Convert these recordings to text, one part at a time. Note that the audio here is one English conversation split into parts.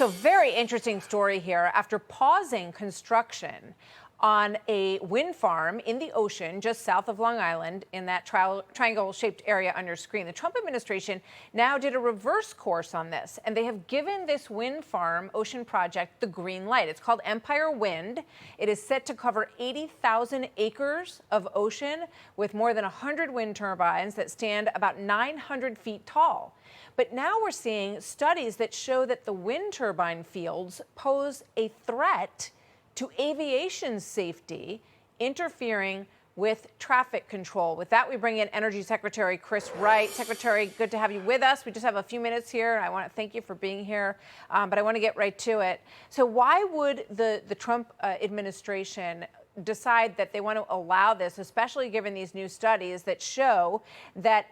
So very interesting story here. After pausing construction on a wind farm in the ocean just south of Long Island in that triangle-shaped area on your screen, the Trump administration now did a reverse course on this, and they have given this wind farm ocean project the green light. It's called Empire Wind. It is set to cover 80,000 acres of ocean with more than 100 wind turbines that stand about 900 feet tall. But now we're seeing studies that show that the wind turbine fields pose a threat to aviation safety, interfering with traffic control. With that, we bring in Energy Secretary Chris Wright. Secretary, good to have you with us. We just have a few minutes here, and I want to thank you for being here, but I want to get right to it. So why would the Trump administration decide that they want to allow this, especially given these new studies that show that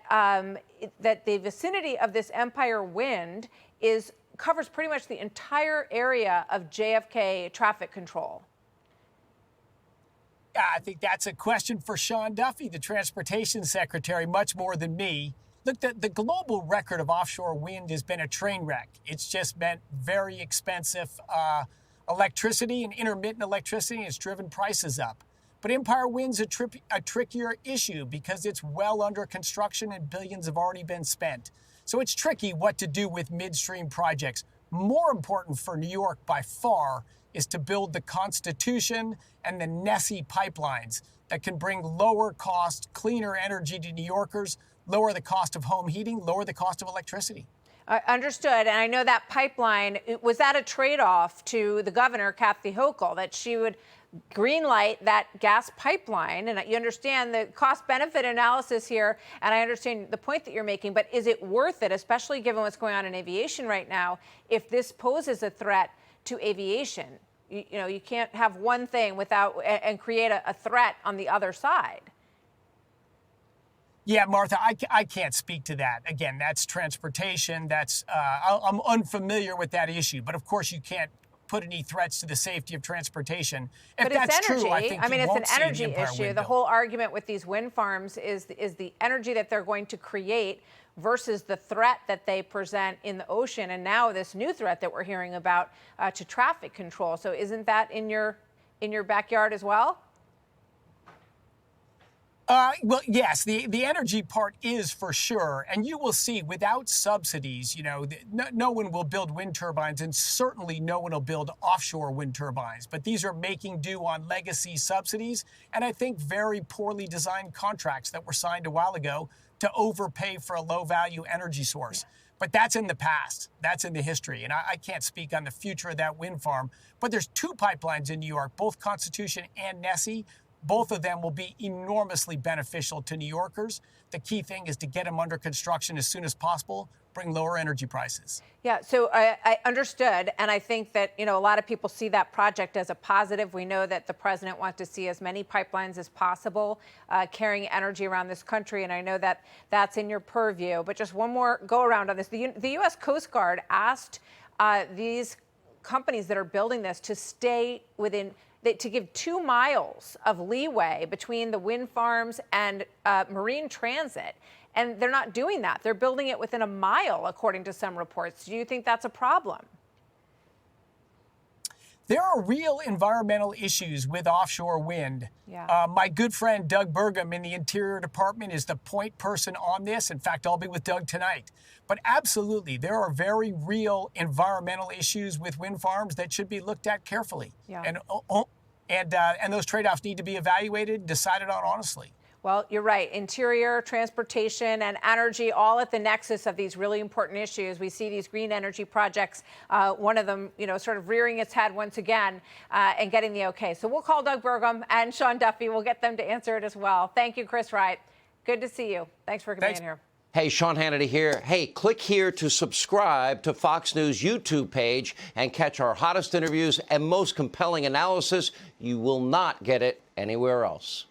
that the vicinity of this Empire Wind covers pretty much the entire area of JFK traffic control? I think that's a question for Sean Duffy, the transportation secretary, much more than me. Look, the global record of offshore wind has been a train wreck. It's just meant very expensive electricity and intermittent electricity. It's driven prices up. But Empire Wind's a trickier issue because it's well under construction and billions have already been spent. So it's tricky what to do with midstream projects. More important for New York by far is to build the Constitution and the NESE pipelines that can bring lower cost, cleaner energy to New Yorkers, lower the cost of home heating, lower the cost of electricity. Understood. And I know that pipeline, was that a trade-off to the governor, Kathy Hochul, that she would green light that gas pipeline? And you understand the cost-benefit analysis here, and I understand the point that you're making, but is it worth it, especially given what's going on in aviation right now, if this poses a threat to aviation? You know, you can't have one thing without and create a threat on the other side. Yeah, Martha, I can't speak to that. Again, that's transportation. I'm unfamiliar with that issue. But of course, you can't put any threats to the safety of transportation. If but that's it's energy. true, I think it's an energy issue. Window. The whole argument with these wind farms is the energy that they're going to create versus the threat that they present in the ocean, and now this new threat that we're hearing about to traffic control. So isn't that in your backyard as well? Well, yes, the energy part is for sure. And you will see without subsidies, you know, no one will build wind turbines, and certainly no one will build offshore wind turbines. But these are making do on legacy subsidies. And I think very poorly designed contracts that were signed a while ago to overpay for a low value energy source. But that's in the past. That's in the history. And I can't speak on the future of that wind farm. But there's two pipelines in New York, both Constitution and NESE. Both of them will be enormously beneficial to New Yorkers. The key thing is to get them under construction as soon as possible, bring lower energy prices. Yeah, so I understood. And I think that, you know, a lot of people see that project as a positive. We know that the president wants to see as many pipelines as possible carrying energy around this country. And I know that that's in your purview. But just one more go around on this. The U.S. Coast Guard asked these companies that are building this to stay within to give 2 miles of leeway between the wind farms and marine transit. And they're not doing that. They're building it within a mile, according to some reports. Do you think that's a problem? There are real environmental issues with offshore wind. Yeah. My good friend Doug Burgum in the Interior Department is the point person on this. In fact, I'll be with Doug tonight. But absolutely, there are very real environmental issues with wind farms that should be looked at carefully. Yeah. And those trade-offs need to be evaluated, decided on honestly. Well, you're right. Interior, transportation, and energy, all at the nexus of these really important issues. We see these green energy projects, one of them, you know, sort of rearing its head once again and getting the okay. So we'll call Doug Burgum and Sean Duffy. We'll get them to answer it as well. Thank you, Chris Wright. Good to see you. Thanks for being here. Hey, Sean Hannity here. Hey, click here to subscribe to Fox News YouTube page and catch our hottest interviews and most compelling analysis. You will not get it anywhere else.